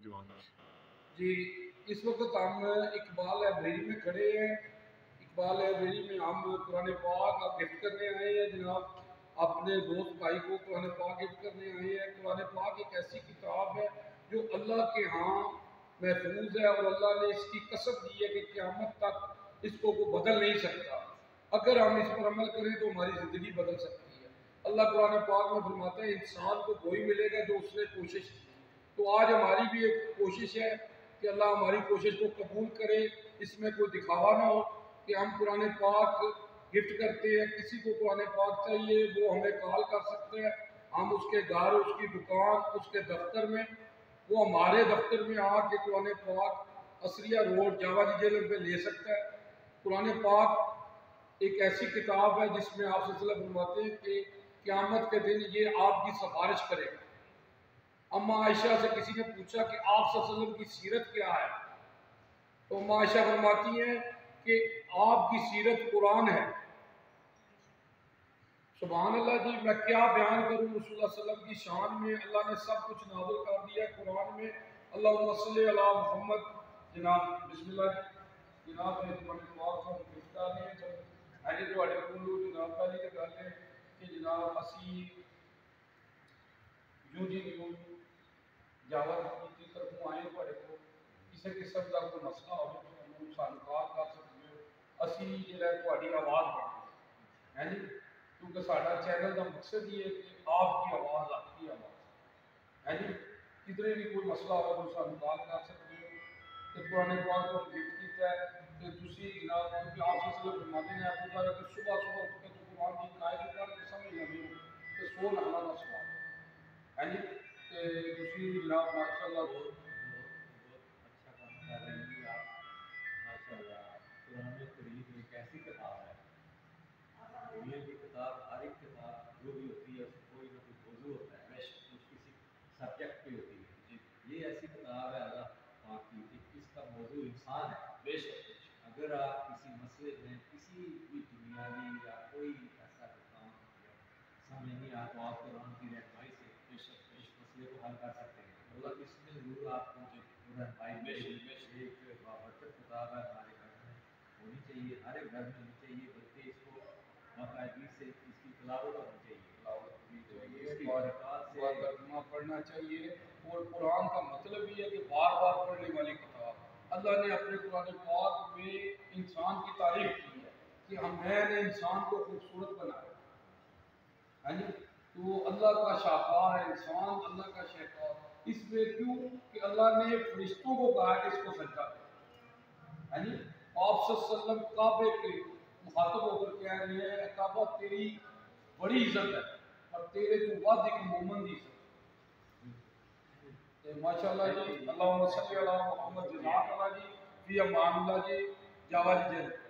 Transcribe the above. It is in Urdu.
نوجوان جی اس وقت ہم اقبال لائبریری میں کھڑے ہیں۔ اقبال لائبریری میں ہم قرآن پاک گفٹ کرنے آئے ہیں جناب، اپنے دوست بھائی کو قرآن پاک گفٹ کرنے آئے ہیں۔ قرآن پاک ایک ایسی کتاب ہے جو اللہ کے ہاں محفوظ ہے، اور اللہ نے اس کی قسم دی ہے کہ قیامت تک اس کو بدل نہیں سکتا۔ اگر ہم اس پر عمل کریں تو ہماری زندگی بدل سکتی ہے۔ اللہ قرآن پاک میں فرماتا ہے انسان کو وہی ملے گا جو اس نے کوشش کی۔ تو آج ہماری بھی ایک کوشش ہے کہ اللہ ہماری کوشش کو قبول کرے، اس میں کوئی دکھاوا نہ ہو کہ ہم قرآن پاک گفٹ کرتے ہیں۔ کسی کو قرآن پاک چاہیے وہ ہمیں کال کر سکتے ہیں، ہم اس کے گھر، اس کی دکان، اس کے دفتر میں، وہ ہمارے دفتر میں آ کے قرآن پاک عصریہ روڈ جاوا جی جیل پہ لے سکتا ہے۔ قرآن پاک ایک ایسی کتاب ہے جس میں آپ صلی اللہ علیہ وسلم فرماتے ہیں کہ قیامت کے دن یہ آپ کی سفارش کرے گا۔ اما عائشہ سے کسی نے پوچھا کہ آپ صلی اللہ علیہ وسلم کی سیرت کیا ہے، تو اما عائشہ فرماتی ہیں کہ آپ کی سیرت قرآن ہے۔ سبحان اللہ جی، میں کیا بیان کروں رسول اللہ صلی اللہ علیہ وسلم کی شان میں۔ اللہ نے سب کچھ نازل کر دیا قرآن میں۔ اللہم صلی علی محمد۔ جناب بسم اللہ جناب نے قرآن پاک کو گفتا نے ایجے جو اڑے کولو جناب پہلی تے گل ہے کہ جناب اسی یوں جی نیو جاوا کی طرف آئے پڑے کو کسی قسم کا کوئی مسئلہ ہو تو سانو کال کر سکتے ہو، اسی جڑا تہاڈی آواز بناؤ ہے جی، کیونکہ ساڈا چینل کا مقصد یہ ہے کہ آپ کی آواز آپ کی آواز ہے جی، کدھر بھی کوئی مسئلہ ہو تو سانو کال کر سکتے ہو۔ تو قرآن پاک کو گفٹ کیتا ہے کہ تسی جناب، کیونکہ آپ صلی اللہ علیہ وسلم فرماتے ہیں ابو ذر کہ صبح صبح اٹھ کے تو قرآن کی قائد کر کے سمجھ لو کہ سو نہ نہ سوال ہے جی، کہ تسی جناب ماشاء اللہ بہت اچھا کام کر رہے ہیں جی آپ، ماشاء اللہ۔ قرآن کریم ایک ایسی کتاب ہے، دنیا کی کتاب، ہر ایک کتاب جو بھی ہوتی ہے اس میں کوئی نہ کوئی موضوع ہوتا ہے، کچھ کسی سبجیکٹ پہ ہوتی ہے۔ یہ ایسی کتاب ہے اللہ پاک کی کہ اس کا موضوع انسان ہے۔ بے شک اگر آپ کسی مسئلے میں کسی بھی دنیاوی یا کوئی ایسا کام سمجھ نہیں آیا تو آپ قرآن کی رہنمائی سے اس مسئلے کو حل کر سکتے ہیں۔ اللہ اس میں ضرور آپ کو رہنمائی ملے گی۔ ایک بابرکت کتاب ہے، ہمارے گھر میں ہونی چاہیے، ہر ایک گھر میں ہونی چاہیے، بلکہ اس کو باقاعدگی سے اس کی تلاوت ہونی چاہیے، اس کی برکات سے ترجمہ پڑھنا چاہیے۔ اور قرآن کا مطلب یہ ہے کہ بار بار پڑھنے والی کتاب۔ اللہ نے اپنے قرآن پاک میں انسان کی تعریف کی ہے کہ میں نے انسان کو خوبصورت بنایا ہے جی، تو اللہ کا شاہکار ہے انسان، اللہ کا شاہکار اس میں کیوں کہ اللہ نے فرشتوں کو کہا کہ اس کو سجدہ کرو ہے جی۔ آپ صلی اللہ علیہ وسلم کعبے کے مخاطب ہو کر کہہ رہے ہیں کعبہ تیری بڑی عزت ہے اور تیرے تو ود ایک مومن دی عزت ہے۔ ماشاء اللہ جی، اللہم صلی علی محمد جزاک اللہ جی، فی امان اللہ جی، جاوا جی جل۔